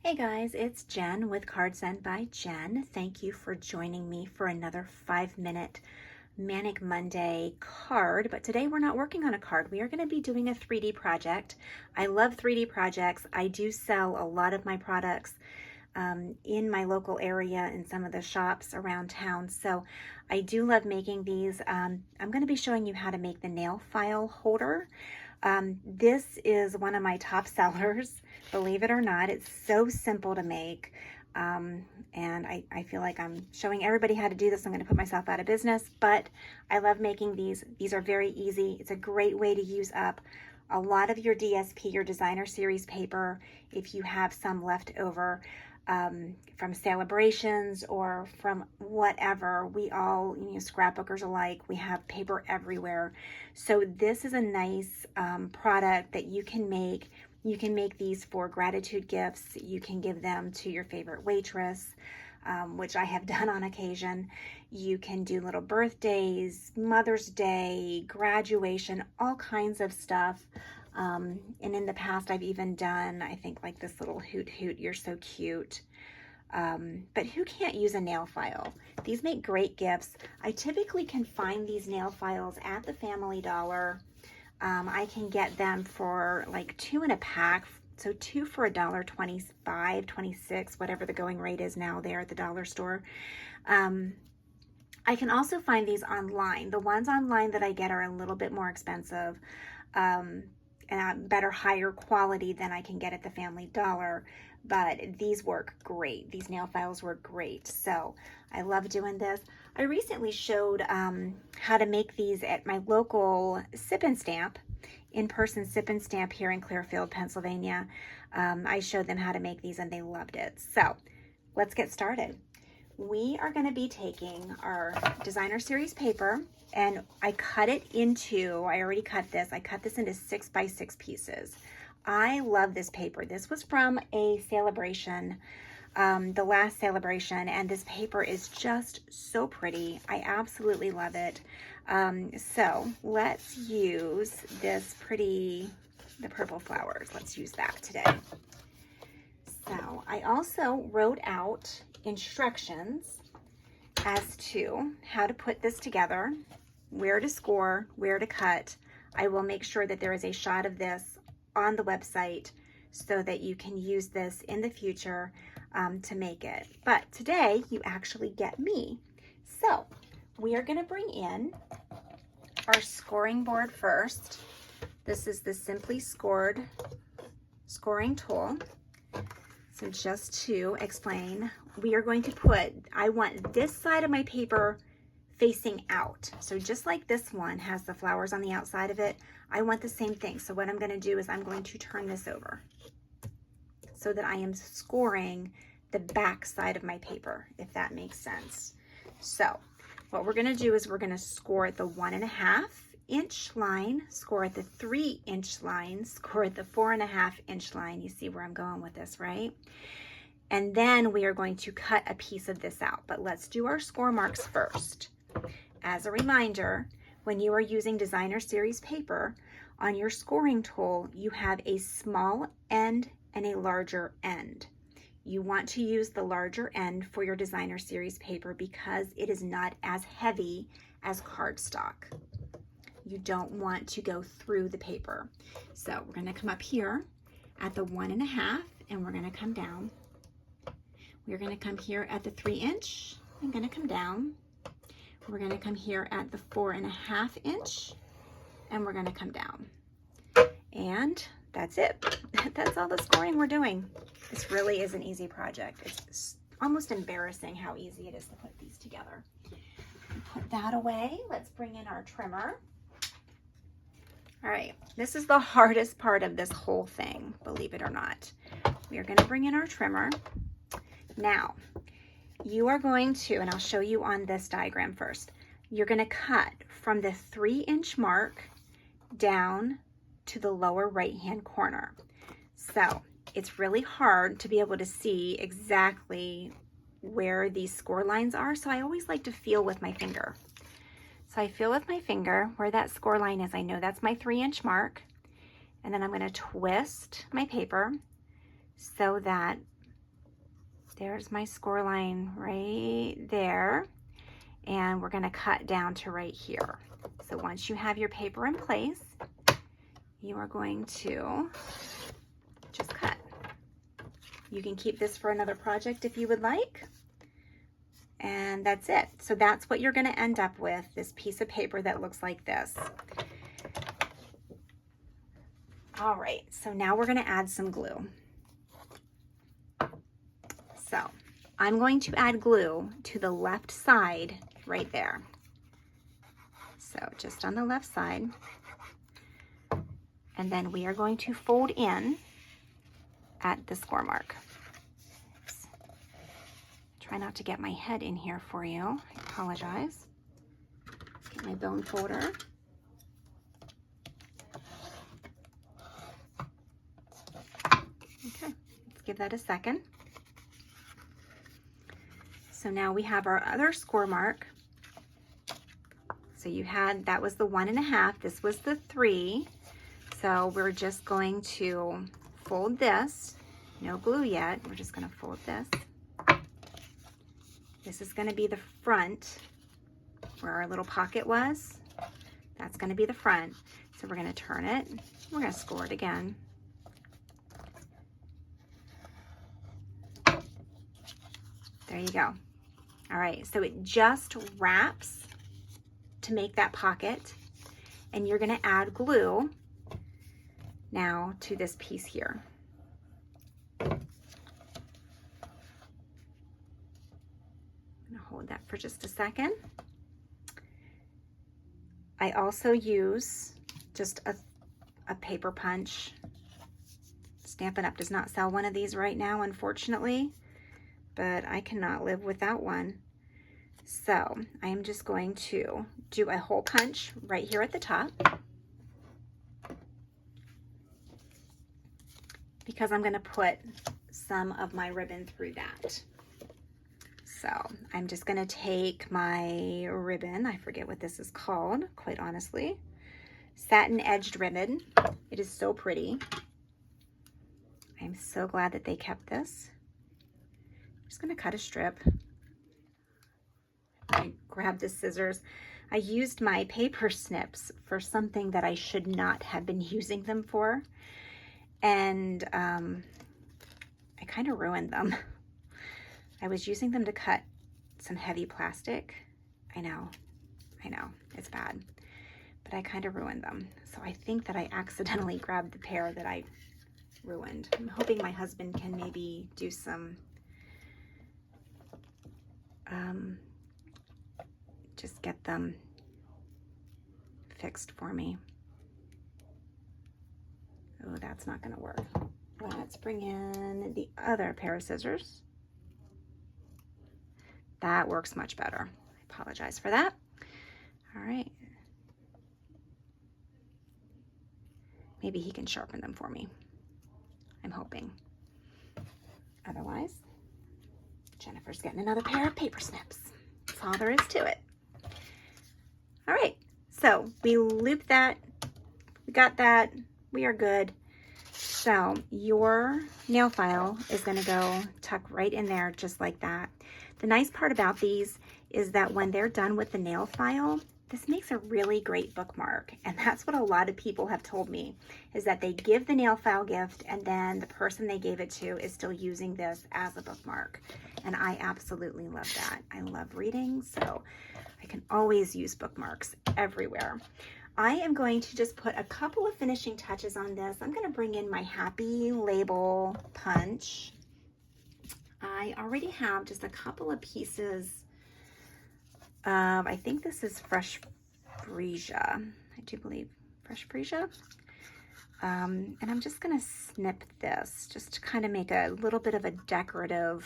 Hey guys, it's Jen with Card Sent by Jen. Thank you for joining me for another 5-minute Manic Monday card. But today we're not working on a card. We are going to be doing a 3D project. I love 3D projects. I do sell a lot of my products in my local area in some of the shops around town. So I do love making these. I'm going to be showing you how to make the nail file holder. This is one of my top sellers, believe it or not. It's so simple to make. And I feel like I'm showing everybody how to do this. I'm going to put myself out of business, but I love making these. These are very easy. It's a great way to use up a lot of your DSP, your designer series paper, if you have some left over from celebrations or from whatever. We all, scrapbookers alike, we have paper everywhere. So this is a nice product that you can make. You can make these for gratitude gifts. You can give them to your favorite waitress, which I have done on occasion. You can do little birthdays, Mother's Day, graduation, all kinds of stuff. And in the past, I've even done, I think, like this little hoot hoot, you're so cute. But who can't use a nail file? These make great gifts. I typically can find these nail files at the Family Dollar. I can get them for like 2 in a pack. So 2 for $1.25, 26, whatever the going rate is now there at the dollar store. I can also find these online. The ones online that I get are a little bit more expensive. And better, higher quality than I can get at the Family Dollar, but these work great. These nail files work great, so I love doing this. I recently showed how to make these at my local Sip and Stamp, in-person Sip and Stamp here in Clearfield, Pennsylvania. I showed them how to make these and they loved it. So let's get started. We are going to be taking our designer series paper, and I cut it into, I already cut this, I cut this into 6x6 pieces. I love this paper. This was from a celebration, the last celebration, and this paper is just so pretty. I absolutely love it. So let's use this pretty, the purple flowers. Let's use that today. So I also wrote out instructions as to how to put this together, where to score, where to cut. I will make sure that there is a shot of this on the website so that you can use this in the future to make it. But today you actually get me. So we are going to bring in our scoring board first. This is the Simply Scored scoring tool. So just to explain, we are going to put, I want this side of my paper facing out. So just like this one has the flowers on the outside of it, I want the same thing. So what I'm going to do is I'm going to turn this over so that I am scoring the back side of my paper, if that makes sense. So what we're going to do is we're going to score at the 1.5 inch line, score at the 3 inch line, score at the 4.5 inch line. You see where I'm going with this, right? And then we are going to cut a piece of this out, but let's do our score marks first. As a reminder, when you are using designer series paper, on your scoring tool, you have a small end and a larger end. You want to use the larger end for your designer series paper because it is not as heavy as cardstock. You don't want to go through the paper. So we're going to come up here at the 1.5 and we're going to come down. We're going to come here at the 3 inch and going to come down. We're going to come here at the 4.5 inch and we're going to come down. And that's it. That's all the scoring we're doing. This really is an easy project. It's almost embarrassing how easy it is to put these together. Put that away. Let's bring in our trimmer. All right, this is the hardest part of this whole thing, believe it or not. We are going to bring in our trimmer. Now, you are going to, and I'll show you on this diagram first, you're going to cut from the 3 inch mark down to the lower right-hand corner. So it's really hard to be able to see exactly where these score lines are, so I always like to feel with my finger. So I feel with my finger where that score line is. I know that's my 3 inch mark. And then I'm going to twist my paper so that there's my score line right there. And we're gonna cut down to right here. So once you have your paper in place, you are going to just cut. You can keep this for another project if you would like. And that's it. So that's what you're gonna end up with, this piece of paper that looks like this. All right, so now we're gonna add some glue. So I'm going to add glue to the left side right there. So just on the left side. And then we are going to fold in at the score mark. Oops. Try not to get my head in here for you. I apologize. Let's get my bone folder. Okay, let's give that a second. So now we have our other score mark. So you had, that was the 1.5, this was the 3. So we're just going to fold this, no glue yet, we're just gonna fold this. This is gonna be the front where our little pocket was. That's gonna be the front. So we're gonna turn it, we're gonna score it again. There you go. All right, so it just wraps to make that pocket, and you're gonna add glue now to this piece here. I'm gonna hold that for just a second. I also use just a paper punch. Stampin' Up! Does not sell one of these right now, unfortunately, but I cannot live without one. So I am just going to do a hole punch right here at the top, because I'm going to put some of my ribbon through that. So I'm just going to take my ribbon, I forget what this is called, quite honestly, satin edged ribbon. It is so pretty. I'm so glad that they kept this. I'm just going to cut a strip. I grabbed the scissors. I used my paper snips for something that I should not have been using them for. And I kind of ruined them. I was using them to cut some heavy plastic. I know, it's bad. But I kind of ruined them. So I think that I accidentally grabbed the pair that I ruined. I'm hoping my husband can maybe do some just get them fixed for me. Oh, that's not gonna work. Let's bring in the other pair of scissors. That works much better. I apologize for that. All right. Maybe he can sharpen them for me. I'm hoping. Otherwise, Jennifer's getting another pair of paper snips. That's all there is to it. All right, so we looped that, we got that, we are good. So your nail file is gonna go tuck right in there just like that. The nice part about these is that when they're done with the nail file, this makes a really great bookmark. And that's what a lot of people have told me, is that they give the nail file gift and then the person they gave it to is still using this as a bookmark. And I absolutely love that. I love reading, so I can always use bookmarks everywhere. I am going to just put a couple of finishing touches on this. I'm going to bring in my Happy Label punch. I already have just a couple of pieces of, I think this is Fresh Freesia. I do believe Fresh Freesia. And I'm just going to snip this just to kind of make a little bit of a decorative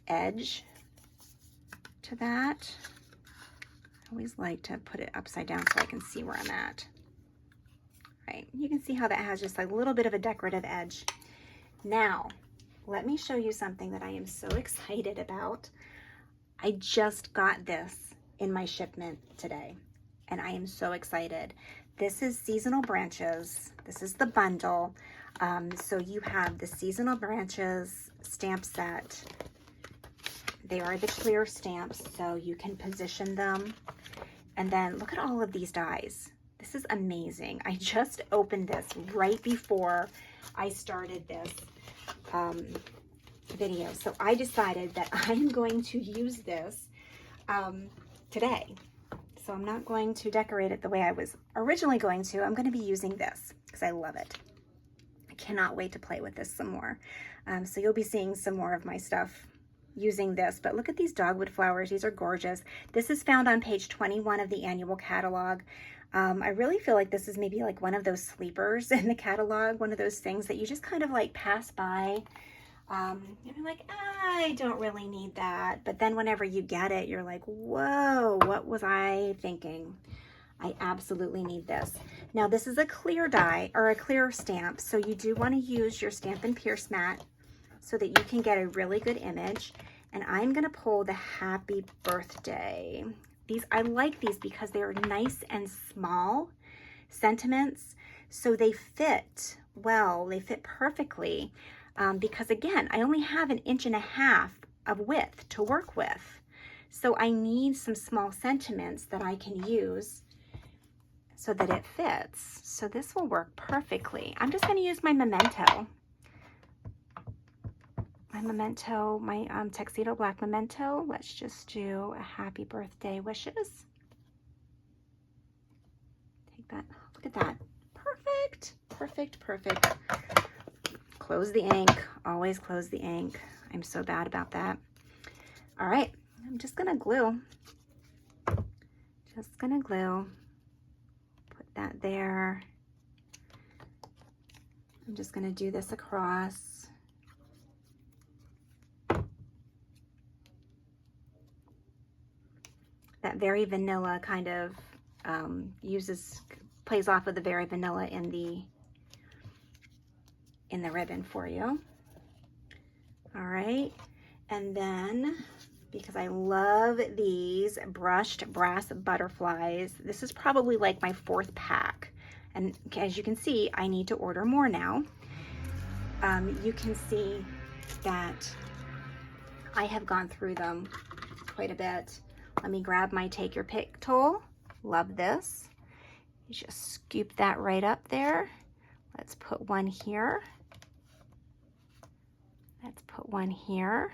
edge to that. I always like to put it upside down so I can see where I'm at. Right, you can see how that has just a little bit of a decorative edge. Now, let me show you something that I am so excited about. I just got this in my shipment today, and I am so excited. This is Seasonal Branches. This is the bundle. So you have the seasonal branches stamp set. They are the clear stamps, so you can position them. And then look at all of these dies. This is amazing. I just opened this right before I started this video. So I decided that I'm going to use this today. So I'm not going to decorate it the way I was originally going to. I'm going to be using this because I love it. I cannot wait to play with this some more. So you'll be seeing some more of my stuff using this. But look at these dogwood flowers. These are gorgeous. This is found on page 21 of the annual catalog. I really feel like this is maybe like one of those sleepers in the catalog, one of those things that you just kind of like pass by. You're like, I don't really need that. But then whenever you get it, you're like, whoa, what was I thinking? I absolutely need this. Now this is a clear die or a clear stamp. So you do want to use your Stampin' Pierce mat so that you can get a really good image. And I'm going to pull the happy birthday. I like these because they're nice and small sentiments. So they fit well, they fit perfectly. Because again, I only have 1.5 inches of width to work with. So I need some small sentiments that I can use so that it fits. So this will work perfectly. I'm just going to use my memento. My Tuxedo Black memento. Let's just do a happy birthday wishes. Take that. Look at that. Perfect. Perfect. Perfect. Close the ink. Always close the ink. I'm so bad about that. All right. I'm just going to glue. Just going to glue. Put that there. I'm just going to do this across. That very vanilla kind of plays off of the very vanilla in the ribbon for you. All right, and then because I love these brushed brass butterflies, this is probably like my 4th pack, and as you can see, I need to order more now. You can see that I have gone through them quite a bit. Let me grab my Take Your Pick tool. Love this. You just scoop that right up there. Let's put one here. Let's put one here.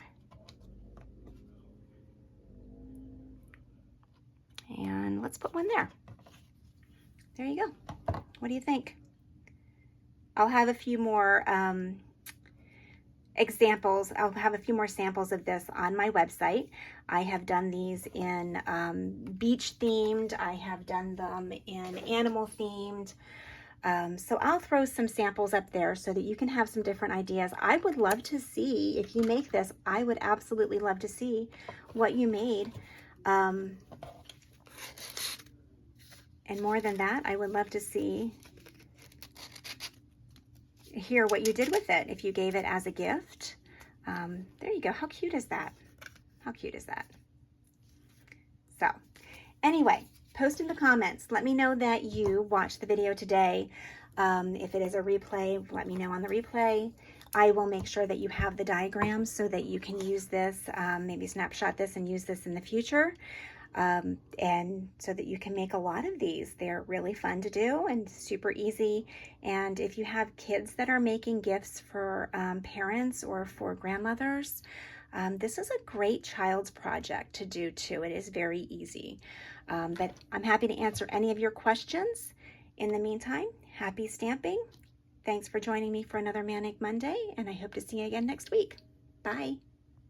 And let's put one there. There you go. What do you think? I'll have a few more examples. I'll have a few more samples of this on my website. I have done these in beach themed. I have done them in animal themed. So I'll throw some samples up there so that you can have some different ideas. I would love to see, if you make this, I would absolutely love to see what you made. And more than that, I would love to hear what you did with it. If you gave it as a gift. There you go. How cute is that? How cute is that? So anyway, post in the comments. Let me know that you watched the video today. If it is a replay, let me know on the replay. I will make sure that you have the diagrams so that you can use this, maybe snapshot this and use this in the future. And so that you can make a lot of these. They're really fun to do and super easy. And if you have kids that are making gifts for parents or for grandmothers, this is a great child's project to do too. It is very easy. But I'm happy to answer any of your questions. In the meantime, happy stamping. Thanks for joining me for another Manic Monday, and I hope to see you again next week. Bye.